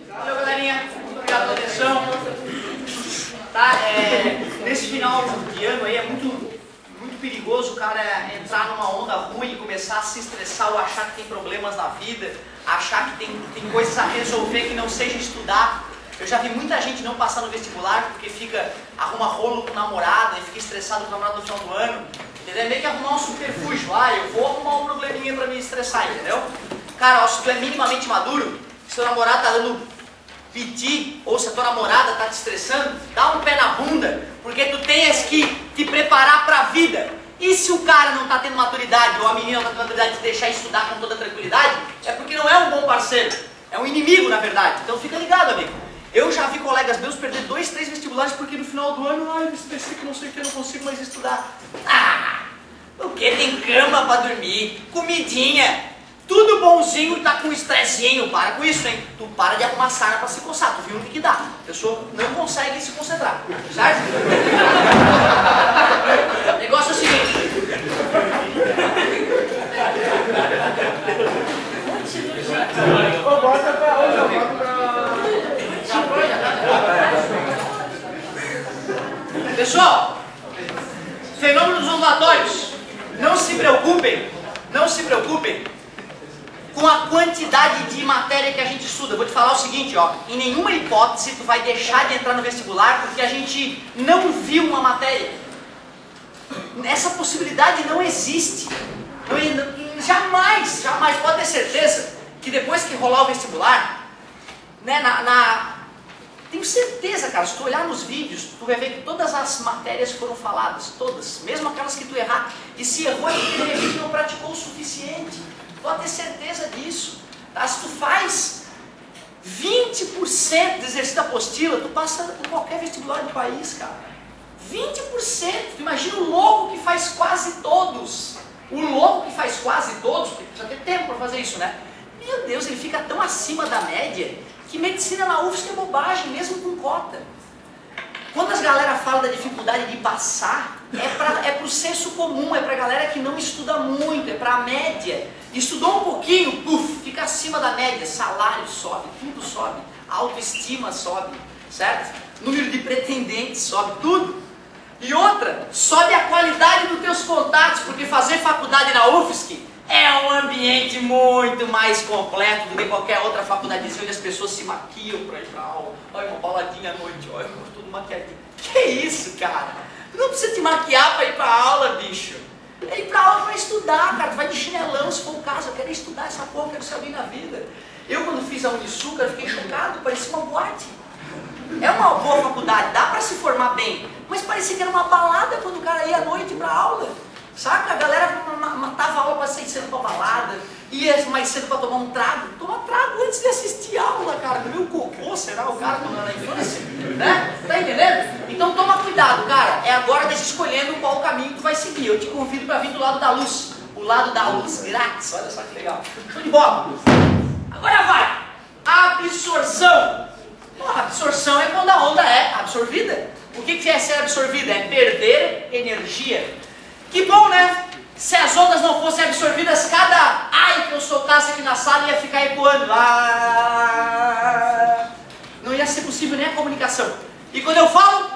Valeu, galerinha. Obrigado pela atenção. Tá, nesse final de ano aí é muito perigoso o cara entrar numa onda ruim e começar a se estressar ou achar que tem problemas na vida, achar que tem coisas a resolver que não seja estudar. Eu já vi muita gente não passar no vestibular porque arruma rolo com namorada e fica estressado com o namorado no final do ano. Entendeu? É meio que arrumar um subterfúgio. Eu vou arrumar um probleminha pra me estressar, entendeu? Cara, ó, se tu é minimamente maduro, se teu namorado tá dando piti, ou se a tua namorada tá te estressando, dá um pé na bunda, porque tu tens que te preparar pra vida. E se o cara não tá tendo maturidade, ou a menina não tá tendo maturidade de deixar estudar com toda tranquilidade, é porque não é um bom parceiro, é um inimigo na verdade. Então fica ligado, amigo. Eu já vi colegas meus perder 2, 3 vestibulares porque no final do ano, eu estressei que não sei o que, eu não consigo mais estudar. O que? Tem cama pra dormir, comidinha, tudo bonzinho e tá com estressinho. Para com isso, hein? Tu para de arrumar sarna pra se coçar, tu viu o que dá. A pessoa não consegue se concentrar, certo? O negócio é o seguinte. Pessoal, fenômenos ondulatórios, não se preocupem com a quantidade de matéria que a gente estuda. Eu vou te falar o seguinte, ó, em nenhuma hipótese tu vai deixar de entrar no vestibular porque a gente não viu uma matéria. Essa possibilidade não existe. Jamais pode ter certeza que depois que rolar o vestibular, né, tenho certeza, cara, se tu olhar nos vídeos, tu vai ver que todas as matérias foram faladas, todas, mesmo aquelas que tu errar. E se errou é porque de repente não praticou o suficiente. Pode ter certeza disso. Tá? Se tu faz 20% de exercício da apostila, tu passa em qualquer vestibular do país, cara. 20%. Tu imagina o louco que faz quase todos. O louco que faz quase todos, porque precisa ter tempo para fazer isso, né? Meu Deus, ele fica tão acima da média que medicina na UFSC é bobagem, mesmo com cota. Quando as galera falam da dificuldade de passar, é pro senso comum, é pra galera que não estuda muito, é pra média. Estudou um pouquinho, puf, fica acima da média, salário sobe, tudo sobe, autoestima sobe, certo? Número de pretendentes sobe, tudo. E outra, sobe a qualidade dos teus contatos, porque fazer faculdade na UFSC é um ambiente muito mais completo do que qualquer outra faculdade onde as pessoas se maquiam pra ir pra aula. Olha, uma baladinha à noite, olha, tudo maquiadinho. Que isso, cara? Tu não precisa te maquiar pra ir pra aula, bicho. É ir pra aula pra estudar, cara. Tu vai de chinelão se for o caso. Eu quero estudar essa porra, eu quero ser alguém na vida. Eu, quando fiz a Unisul, eu fiquei chocado, parecia uma boate. É uma boa faculdade, dá pra se formar bem, mas parecia que era uma balada quando o cara ia à noite pra aula. Saca? A galera matava a aula pra sair cedo pra balada, ia mais cedo pra tomar um trago. Toma trago antes de assistir a aula, cara. Meu cocô, será o cara na infância? Né? Tá entendendo? Então toma cuidado, cara. É agora deixa escolhendo qual caminho tu vai seguir. Eu te convido pra vir do lado da luz. O lado da luz grátis. Olha só que legal. Show de bola. Agora vai. Absorção. A absorção é quando a onda é absorvida. O que é ser absorvida? É perder energia. Que bom, né? Se as ondas não fossem absorvidas, cada ai que eu soltasse aqui na sala ia ficar ecoando. Não ia ser possível nem a comunicação. E quando eu falo,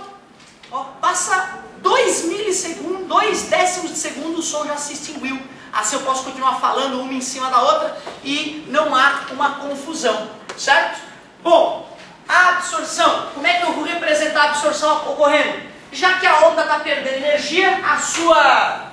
ó, passa 2 milissegundos, 2 décimos de segundo, o som já se extinguiu. Assim eu posso continuar falando uma em cima da outra e não há uma confusão, certo? Bom, a absorção. Como é que eu vou representar a absorção ocorrendo? Já que a onda está perdendo energia, a sua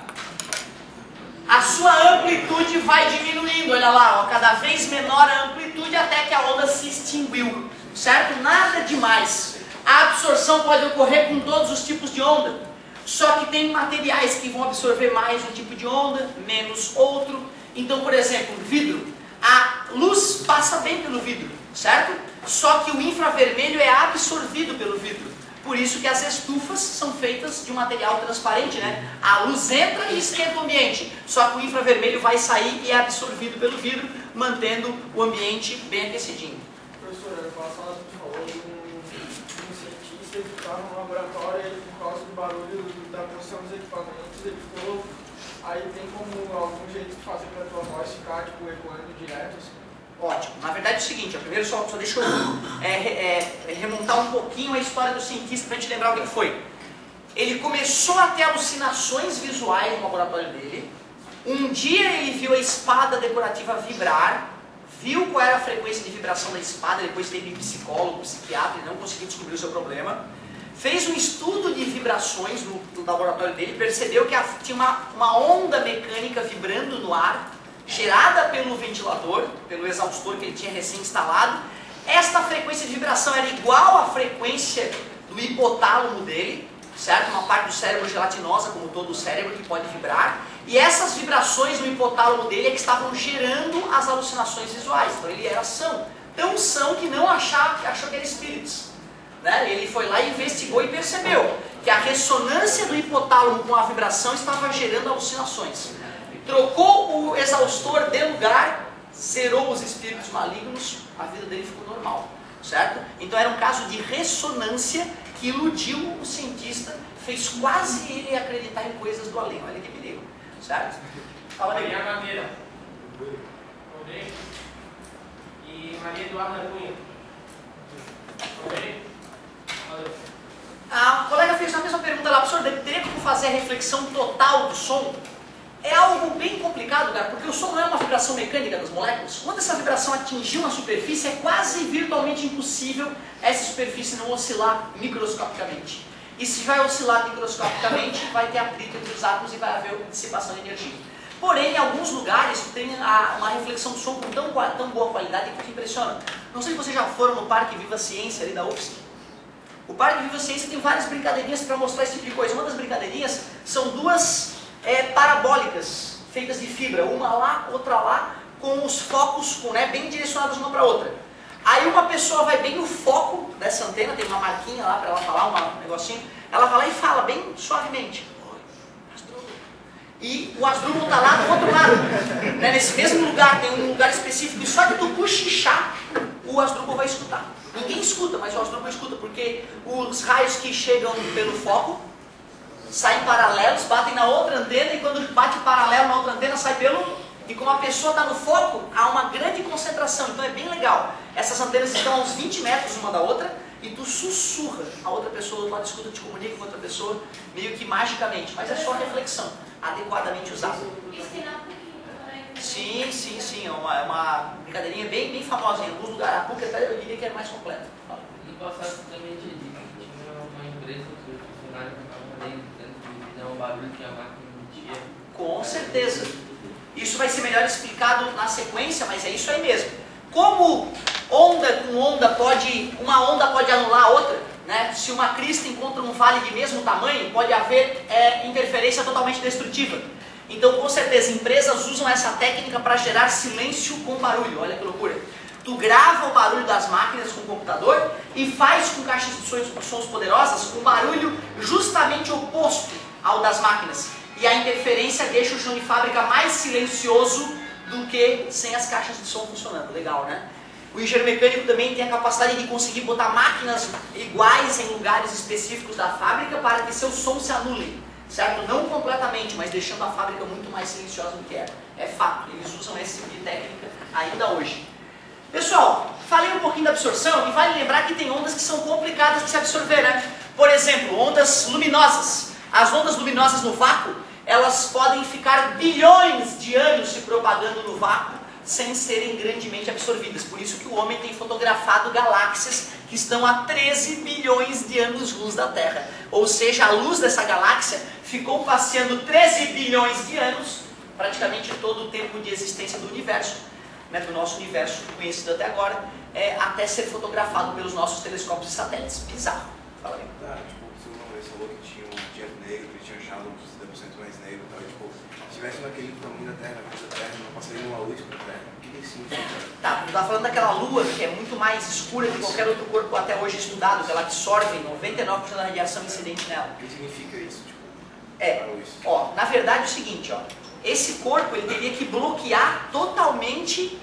amplitude vai diminuindo. Olha lá, ó, cada vez menor a amplitude até que a onda se extinguiu, certo? Nada demais. A absorção pode ocorrer com todos os tipos de onda, só que tem materiais que vão absorver mais um tipo de onda, menos outro. Então, por exemplo, vidro. A luz passa bem pelo vidro, certo? Só que o infravermelho é absorvido pelo vidro. Por isso que as estufas são feitas de um material transparente, né? A luz entra e esquenta o ambiente, só que o infravermelho vai sair e é absorvido pelo vidro, mantendo o ambiente bem aquecidinho. Professor, ano passado tu falou de um cientista que estava no laboratório e por causa do barulho da posição dos equipamentos, ele ficou... Aí tem como algum jeito de fazer para a tua voz ficar tipo, ecoando direto? Assim? Ótimo. Na verdade é o seguinte, primeiro só deixa eu remontar um pouquinho a história do cientista para a gente lembrar o que foi. Ele começou a ter alucinações visuais no laboratório dele. Um dia ele viu a espada decorativa vibrar, viu qual era a frequência de vibração da espada, depois teve psicólogo, psiquiatra, ele não conseguiu descobrir o seu problema. Fez um estudo de vibrações no laboratório dele, percebeu que tinha uma onda mecânica vibrando no ar, gerada pelo ventilador, pelo exaustor que ele tinha recém-instalado. Esta frequência de vibração era igual à frequência do hipotálamo dele, certo? Uma parte do cérebro gelatinosa, como todo o cérebro, que pode vibrar. E essas vibrações no hipotálamo dele é que estavam gerando as alucinações visuais. Então ele era são. Tão são que não achou que era espíritos. Né? Ele foi lá e investigou e percebeu que a ressonância do hipotálamo com a vibração estava gerando alucinações. Trocou o exaustor de lugar, zerou os espíritos malignos, a vida dele ficou normal, certo? Então era um caso de ressonância que iludiu o cientista, fez quase ele acreditar em coisas do além. Olha que perigo, certo? Fala aí. Maria Madeira. E Maria Eduarda Cunha. A colega fez a mesma pergunta lá, professor, teria como fazer a reflexão total do som? É algo bem complicado, cara, porque o som não é uma vibração mecânica das moléculas. Quando essa vibração atingir uma superfície, é quase virtualmente impossível essa superfície não oscilar microscopicamente. E se vai oscilar microscopicamente, vai ter atrito entre os átomos e vai haver dissipação de energia. Porém, em alguns lugares, tem uma reflexão do som com tão boa qualidade que te impressiona. Não sei se vocês já foram no Parque Viva Ciência, ali da UFSC. O Parque Viva Ciência tem várias brincadeirinhas para mostrar esse tipo de coisa. Uma das brincadeirinhas são duas parabólicas feitas de fibra, uma lá, outra lá, com os focos bem direcionados uma para a outra. Aí uma pessoa vai bem no foco dessa antena, tem uma marquinha lá para ela falar, um negocinho, ela vai lá e fala bem suavemente. E o Asdrúbal está lá do outro lado, né? Nesse mesmo lugar, tem um lugar específico, e só que tu cochichar, o Asdrúbal vai escutar. Ninguém escuta, mas o Asdrúbal escuta, porque os raios que chegam pelo foco saem paralelos, batem na outra antena, e quando bate paralelo na outra antena, sai pelo... E como a pessoa está no foco, há uma grande concentração, então é bem legal. Essas antenas estão a uns 20 metros uma da outra, e tu sussurra, a outra pessoa do outro lado escuta, te comunica com outra pessoa, meio que magicamente, mas é só reflexão, adequadamente usada. Sim, sim, sim, é uma brincadeirinha bem famosa em alguns lugares. A PUC até eu diria que é mais completa. No passado também tinha uma empresa que os funcionários ficavam ali dentro de um barulho que a máquina emitia. Com certeza. Isso vai ser melhor explicado na sequência, mas é isso aí mesmo. Como onda com onda uma onda pode anular a outra, né? Se uma crista encontra um vale de mesmo tamanho, pode haver interferência totalmente destrutiva. Então, com certeza, empresas usam essa técnica para gerar silêncio com barulho. Olha que loucura. Tu grava o barulho das máquinas com o computador e faz com caixas de sons poderosas um barulho justamente oposto ao das máquinas. E a interferência deixa o chão de fábrica mais silencioso do que sem as caixas de som funcionando. Legal, né? O engenheiro mecânico também tem a capacidade de conseguir botar máquinas iguais em lugares específicos da fábrica para que seu som se anule. Certo? Não completamente, mas deixando a fábrica muito mais silenciosa do que era. É fato, eles usam esse tipo de técnica ainda hoje. Pessoal, falei um pouquinho da absorção e vale lembrar que tem ondas que são complicadas de se absorver, né? Por exemplo, ondas luminosas. As ondas luminosas no vácuo, elas podem ficar bilhões de anos se propagando no vácuo sem serem grandemente absorvidas. Por isso que o homem tem fotografado galáxias que estão a 13 bilhões de anos-luz da Terra. Ou seja, a luz dessa galáxia ficou passeando 13 bilhões de anos, praticamente todo o tempo de existência do universo, né, do nosso universo conhecido até agora, até ser fotografado pelos nossos telescópios e satélites. Bizarro. Fala aí. Tipo, você uma vez falou que tinha um dia negro, que tinha achado uns 30% mais negro e tal. E, tipo, se estivesse naquele tamanho da Terra, não passaria uma luz pra Terra. O que significa? Tá, tu tá falando daquela lua que é muito mais escura que qualquer outro corpo até hoje estudado, que ela absorve 99% da radiação incidente nela. O que significa isso? Tipo, ó, na verdade é o seguinte, ó, esse corpo ele teria que bloquear totalmente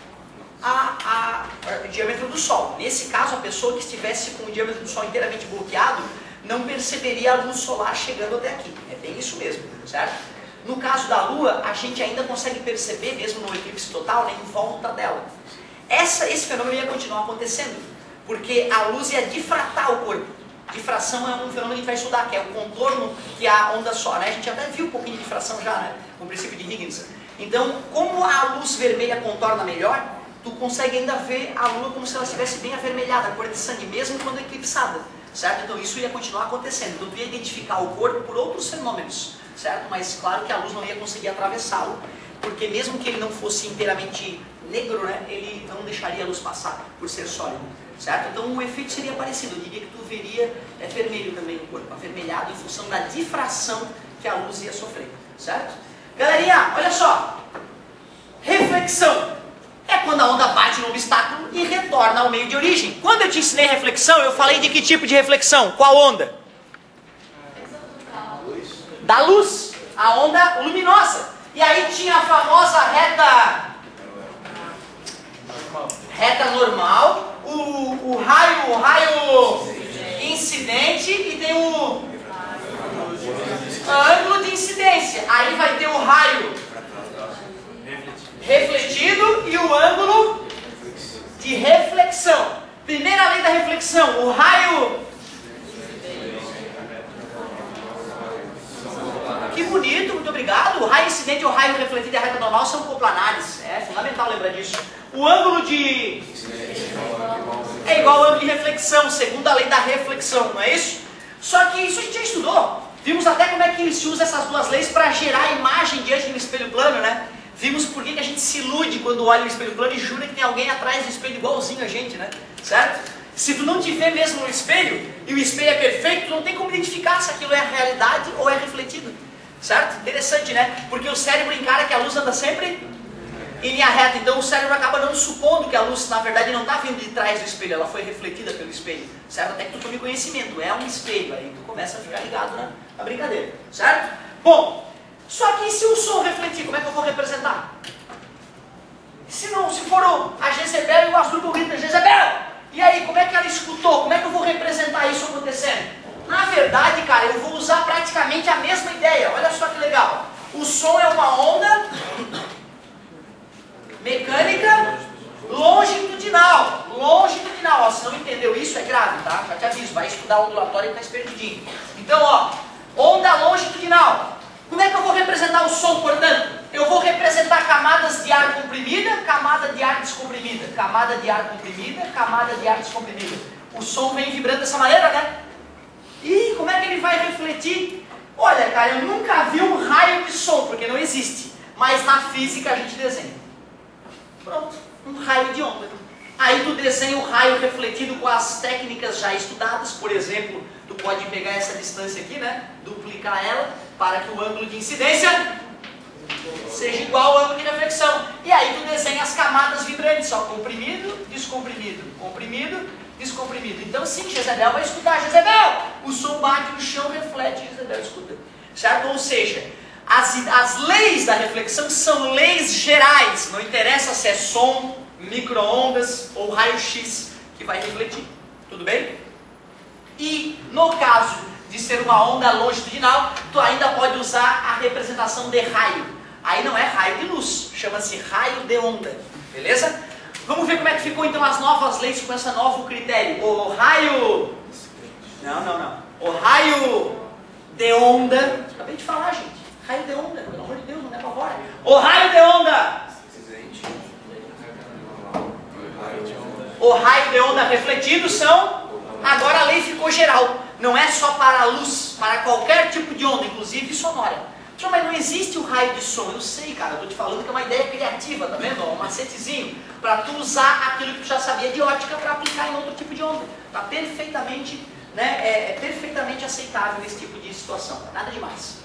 o diâmetro do Sol. Nesse caso, a pessoa que estivesse com o diâmetro do Sol inteiramente bloqueado não perceberia a luz solar chegando até aqui. É bem isso mesmo, certo? No caso da Lua, a gente ainda consegue perceber, mesmo no eclipse total, em volta dela. Esse fenômeno ia continuar acontecendo, porque a luz ia difratar o corpo. Difração é um fenômeno que a gente vai estudar, que é o contorno que a onda solar, né? A gente até viu um pouquinho de difração já, né? Com o princípio de Huygens. Então, como a luz vermelha contorna melhor, tu consegue ainda ver a Lua como se ela estivesse bem avermelhada, a cor de sangue, mesmo quando eclipsada, certo? Então isso ia continuar acontecendo. Então tu ia identificar o corpo por outros fenômenos, certo? Mas claro que a luz não ia conseguir atravessá-lo, porque mesmo que ele não fosse inteiramente negro, né, ele não deixaria a luz passar, por ser sólido, certo? Então o efeito seria parecido. Eu diria que tu veria vermelho também no corpo, avermelhado em função da difração que a luz ia sofrer, certo? Galerinha, olha só, reflexão é quando a onda bate no obstáculo e retorna ao meio de origem. Quando eu te ensinei reflexão, eu falei de que tipo de reflexão? Qual onda? Da luz, a onda luminosa. E aí tinha a famosa reta normal, o raio incidente e tem o ângulo de incidência. Aí vai ter o raio refletido e o ângulo de reflexão. Primeira lei da reflexão, o raio... Que bonito, muito obrigado. O raio incidente, o raio refletido e a reta normal são coplanares. É fundamental lembrar disso. O ângulo de... é igual ao ângulo de reflexão, segundo a lei da reflexão, não é isso? Só que isso a gente já estudou. Vimos até como é que se usa essas duas leis para gerar a imagem diante do espelho plano, né? Vimos por que a gente se ilude quando olha o espelho plano e jura que tem alguém atrás do espelho igualzinho a gente, né? Certo? Se tu não te vê mesmo no espelho, e o espelho é perfeito, tu não tem como identificar se aquilo é a realidade ou é refletido. Certo? Interessante, né? Porque o cérebro encara que a luz anda sempre em linha reta, então o cérebro acaba não supondo que a luz, na verdade, não está vindo de trás do espelho, ela foi refletida pelo espelho. Certo? Até que tu tome conhecimento, é um espelho, aí tu começa a ficar ligado na brincadeira. Certo? Bom, só que se o som refletir, como é que eu vou representar? Se for a Jezebel e o Asdrubal grita, Jezebel! E aí, como é que ela escutou? Como é que eu vou representar isso acontecendo? Na verdade, cara, eu vou usar praticamente a mesma ideia. Olha só que legal. O som é uma onda mecânica longitudinal. Longitudinal. Ó, se não entendeu isso, é grave, tá? Já te aviso, vai estudar ondulatório e tá perdidinho. Então, ó, onda longitudinal. Como é que eu vou representar o som, portanto? Eu vou representar camadas de ar comprimida, camada de ar descomprimida, camada de ar comprimida, camada de ar descomprimida. O som vem vibrando dessa maneira, né? E como é que ele vai refletir? Olha, cara, eu nunca vi um raio de som, porque não existe. Mas na física a gente desenha. Pronto, um raio de onda. Aí tu desenha o raio refletido com as técnicas já estudadas. Por exemplo, tu pode pegar essa distância aqui, né? Duplicar ela para que o ângulo de incidência seja igual ao ângulo de reflexão. E aí tu desenha as camadas vibrantes, ó, comprimido, descomprimido, comprimido, descomprimido. Então sim, Jezebel vai escutar. Jezebel! O som bate no chão, reflete, Jezebel escuta. Certo? Ou seja, as leis da reflexão são leis gerais. Não interessa se é som, micro-ondas ou raio-x que vai refletir. Tudo bem? E no caso de ser uma onda longitudinal, tu ainda pode usar a representação de raio. Aí não é raio de luz, chama-se raio de onda. Beleza? Vamos ver como é que ficou então as novas leis com esse novo critério. O raio... Não. O raio de onda... Acabei de falar, gente. Raio de onda, pelo amor de Deus, não é pra fora. O raio de onda... O raio de onda refletido são... Agora a lei ficou geral. Não é só para a luz, para qualquer tipo de onda, inclusive sonora. Mas não existe o raio de som. Eu sei, cara, eu tô te falando que é uma ideia criativa, tá vendo? Um macetezinho para tu usar aquilo que tu já sabia de ótica para aplicar em outro tipo de onda. Tá perfeitamente né, é perfeitamente aceitável esse tipo de situação, nada demais.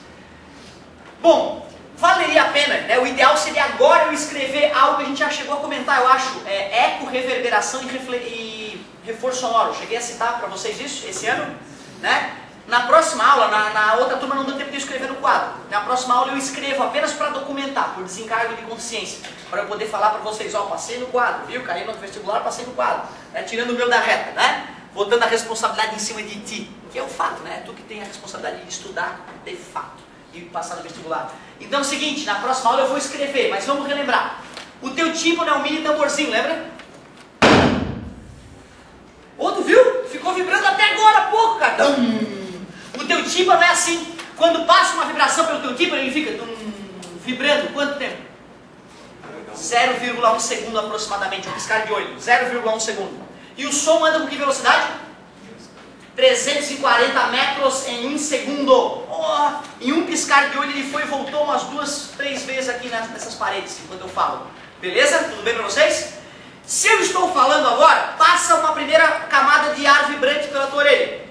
Bom, valeria a pena, né, o ideal seria agora eu escrever algo que a gente já chegou a comentar, eu acho, eco, reverberação e reforço sonoro. Cheguei a citar para vocês isso esse ano, né? Na próxima aula, na outra turma não deu tempo de eu escrever no quadro. Na próxima aula eu escrevo apenas para documentar, por desencargo de consciência, para eu poder falar para vocês, ó, passei no quadro, viu? Caí no vestibular, passei no quadro, né? Tirando o meu da reta, né? Botando a responsabilidade em cima de ti, que é o fato, né? Tu que tem a responsabilidade de estudar, de fato, e passar no vestibular. Então é o seguinte, na próxima aula eu vou escrever, mas vamos relembrar. O teu tímpano é um mini tamborzinho, lembra? Ô, tu viu? Ficou vibrando até agora há pouco, cara. O teu tímpano é assim, quando passa uma vibração pelo teu tímpano, ele fica vibrando, quanto tempo? 0,1 segundo aproximadamente, um piscar de olho, 0,1 segundo. E o som anda com que velocidade? 340 metros em 1 segundo. Oh, em um piscar de olho ele foi e voltou umas 2, 3 vezes aqui nessas paredes, enquanto eu falo. Beleza? Tudo bem para vocês? Se eu estou falando agora, passa uma primeira camada de ar vibrante pela tua orelha.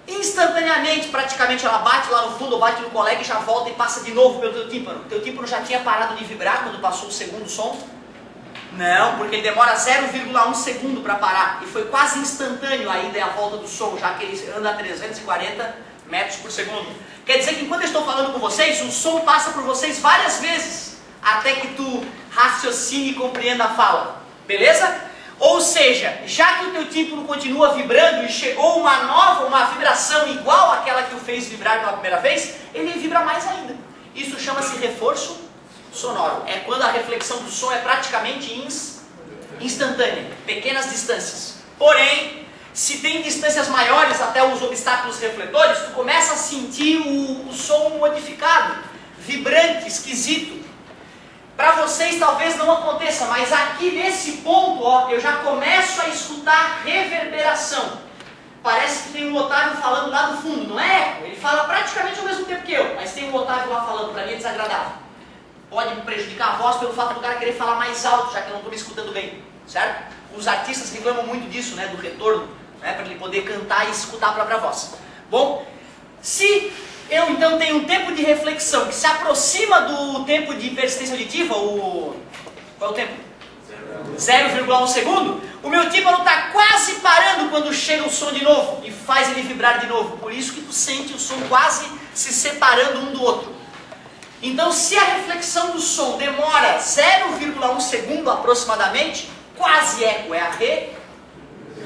Instantaneamente, praticamente, ela bate lá no fundo, bate no colega e já volta e passa de novo pelo teu tímpano. Teu tímpano já tinha parado de vibrar quando passou o segundo som? Não, porque ele demora 0,1 segundo para parar. E foi quase instantâneo a ida e a volta do som, já que ele anda a 340 metros por segundo. Quer dizer que enquanto eu estou falando com vocês, o som passa por vocês várias vezes, até que tu raciocine e compreenda a fala. Beleza? Ou seja, já que o teu tímpano continua vibrando e chegou uma vibração igual àquela que o fez vibrar pela primeira vez, ele vibra mais ainda. Isso chama-se reforço sonoro. É quando a reflexão do som é praticamente instantânea, pequenas distâncias. Porém, se tem distâncias maiores até os obstáculos refletores, tu começa a sentir o som modificado, vibrante, esquisito. Para vocês talvez não aconteça, mas aqui nesse ponto, ó, eu já começo a escutar reverberação. Parece que tem um Otávio falando lá do fundo, não é? Ele fala praticamente ao mesmo tempo que eu, mas tem um Otávio lá falando, para mim é desagradável. Pode me prejudicar a voz pelo fato do cara querer falar mais alto, já que eu não estou me escutando bem, certo? Os artistas reclamam muito disso, né, do retorno, né, para ele poder cantar e escutar a própria voz. Bom, se eu então tenho um tempo de reflexão que se aproxima do tempo de persistência auditiva, qual é o tempo? 0,1 segundo, o meu tímpano está quase parando quando chega o som de novo e faz ele vibrar de novo. Por isso que tu sente o som quase se separando um do outro. Então, se a reflexão do som demora 0,1 segundo aproximadamente, quase eco, é a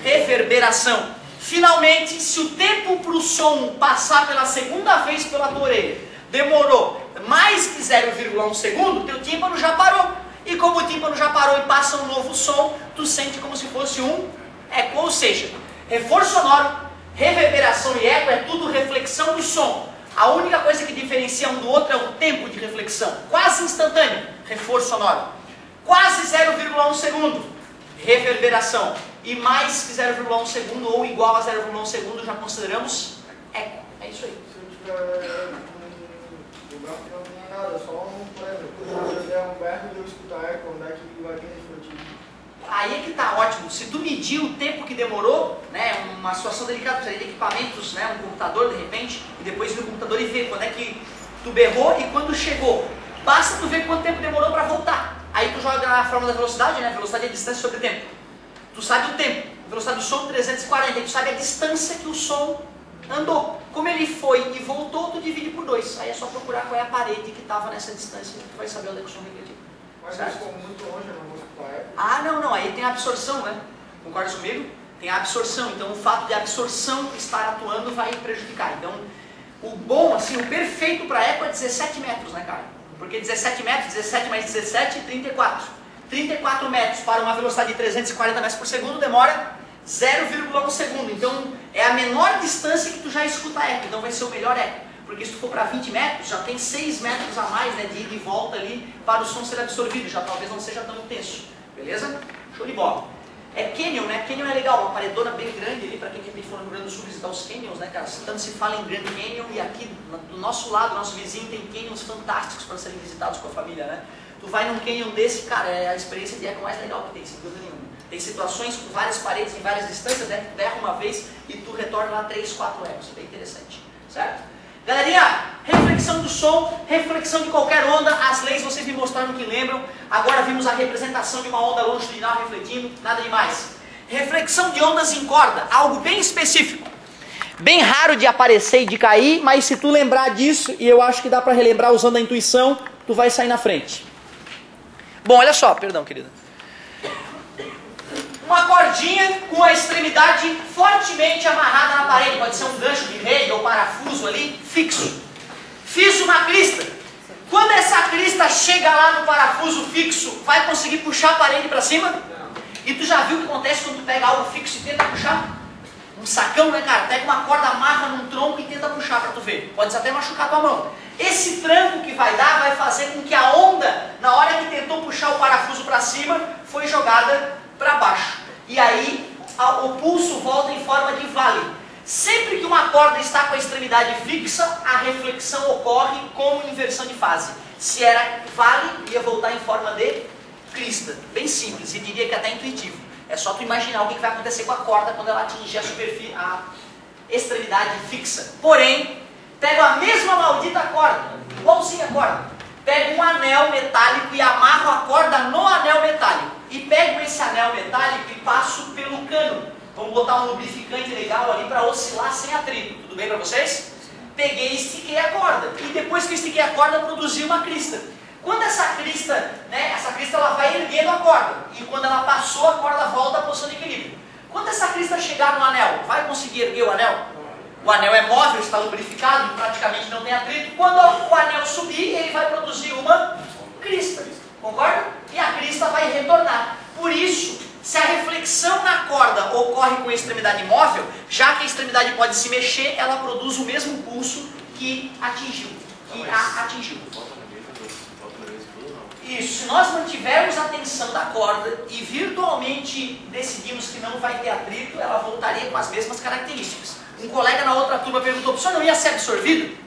reverberação. Finalmente, se o tempo para o som passar pela segunda vez pela tua orelha demorou mais que 0,1 segundo, teu tímpano já parou. E como o tímpano já parou e passa um novo som, tu sente como se fosse um eco. Ou seja, reforço sonoro, reverberação e eco é tudo reflexão do som. A única coisa que diferencia um do outro é o tempo de reflexão. Quase instantâneo, reforço sonoro. Quase 0,1 segundo, reverberação. E mais que 0,1 segundo ou igual a 0,1 segundo já consideramos eco. É isso aí. Se eu tiver um lugar que não tenha nada, só um plano, quando eu der um berro e eu escutar eco, onde é que vai vir refletido? Aí é que tá ótimo. Se tu medir o tempo que demorou, né, uma situação delicada, precisaria de equipamentos, né, um computador de repente, e depois ir no computador e ver quando é que tu berrou e quando chegou. Basta tu ver quanto tempo demorou para voltar. Aí tu joga a fórmula da velocidade, né, velocidade é distância sobre tempo. Tu sabe o tempo, a velocidade do som 340, e tu sabe a distância que o som andou. Como ele foi e voltou, tu divide por 2. Aí é só procurar qual é a parede que estava nessa distância, tu vai saber onde é que o som refletiu. Mas se for muito longe, eu não vou escutar eco. Ah, não, aí tem a absorção, né? Concorda comigo? Tem a absorção, então o fato de a absorção estar atuando vai prejudicar. Então, o bom, assim, o perfeito para eco é 17 metros, né, cara? Porque 17 metros, 17 mais 17, 34. 34 metros para uma velocidade de 340 metros por segundo demora 0,1 segundo. Então, é a menor distância que tu já escuta eco, então vai ser o melhor eco. Porque se tu for para 20 metros, já tem 6 metros a mais, né, de ida e volta ali para o som ser absorvido, já talvez não seja tão intenso. Beleza? Show de bola. É canyon, né? Canyon é legal, uma paredona bem grande ali, para quem for no Rio Grande do Sul visitar os canyons, né, cara? Tanto se fala em Grand Canyon e aqui do nosso lado, nosso vizinho, tem canyons fantásticos para serem visitados com a família, né? Tu vai num canyon desse, cara, é a experiência de eco mais legal que tem, sem dúvida nenhuma. Tem situações com várias paredes em várias distâncias, né? Tu erra uma vez e tu retorna lá 3, 4 ecos. É bem interessante, certo? Galerinha, reflexão do som, reflexão de qualquer onda, as leis vocês me mostraram que lembram. Agora vimos a representação de uma onda longitudinal refletindo, nada demais. Reflexão de ondas em corda, algo bem específico. Bem raro de aparecer e de cair, mas se tu lembrar disso, e eu acho que dá para relembrar usando a intuição, tu vai sair na frente. Bom, olha só, perdão querida. Uma cordinha com a extremidade fortemente amarrada na parede, pode ser um gancho de rede ou parafuso ali, fixo. Fiz uma crista. Quando essa crista chega lá no parafuso fixo, vai conseguir puxar a parede para cima? E tu já viu o que acontece quando tu pega algo fixo e tenta puxar? Um sacão, né, cara? Pega uma corda, amarra num tronco e tenta puxar para tu ver. Pode até machucar tua mão. Esse tranco que vai dar vai fazer com que a onda, na hora que tentou puxar o parafuso para cima, foi jogada para baixo. E aí o pulso volta em forma de vale. Sempre que uma corda está com a extremidade fixa, a reflexão ocorre como inversão de fase. Se era vale, ia voltar em forma de crista. Bem simples e diria que até intuitivo. É só tu imaginar o que vai acontecer com a corda quando ela atingir a extremidade fixa. Porém, pega a mesma maldita corda, igualzinha a corda. Pego um anel metálico e amarro a corda no anel metálico. E pego esse anel metálico e passo pelo cano. Vamos botar um lubrificante legal ali para oscilar sem atrito. Tudo bem para vocês? Peguei e estiquei a corda. E depois que eu estiquei a corda, produzi uma crista. Quando essa crista, ela vai erguendo a corda. E quando ela passou, a corda volta à posição de equilíbrio. Quando essa crista chegar no anel, vai conseguir erguer o anel? O anel é móvel, está lubrificado, praticamente não tem atrito. Quando o anel subir, ele vai produzir uma crista. Concorda? E a crista vai retornar. Por isso, se a reflexão na corda ocorre com a extremidade móvel, já que a extremidade pode se mexer, ela produz o mesmo pulso que atingiu. Isso, se nós mantivermos a tensão da corda e virtualmente decidimos que não vai ter atrito, ela voltaria com as mesmas características. Um colega na outra turma perguntou, o senhor não ia ser absorvido?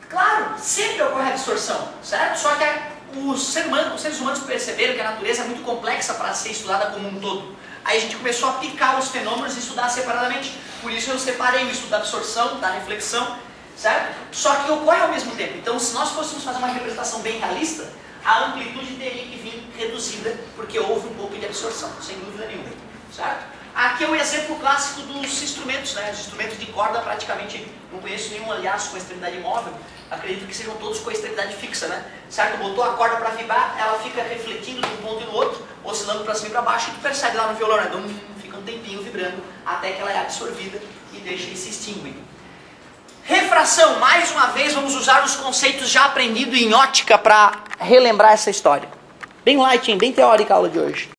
Claro, sempre ocorre absorção, certo? Só que os seres humanos perceberam que a natureza é muito complexa para ser estudada como um todo. Aí a gente começou a picar os fenômenos e estudar separadamente. Por isso eu separei o estudo da absorção, da reflexão, certo? Só que ocorre ao mesmo tempo. Então, se nós fôssemos fazer uma representação bem realista, a amplitude teria que vir reduzida, porque houve um pouco de absorção, sem dúvida nenhuma, certo? Aqui é o exemplo clássico dos instrumentos, né? Os instrumentos de corda praticamente não conheço nenhum, aliás, com a extremidade móvel. Acredito que sejam todos com a extremidade fixa, né? Certo? Botou a corda para vibrar, ela fica refletindo de um ponto e no outro, oscilando para cima e para baixo, e tu percebe lá no violão, né? Fica um tempinho vibrando, até que ela é absorvida e deixa ele se extinguir. Refração, mais uma vez vamos usar os conceitos já aprendidos em ótica para relembrar essa história. Bem light, hein? Bem teórica a aula de hoje.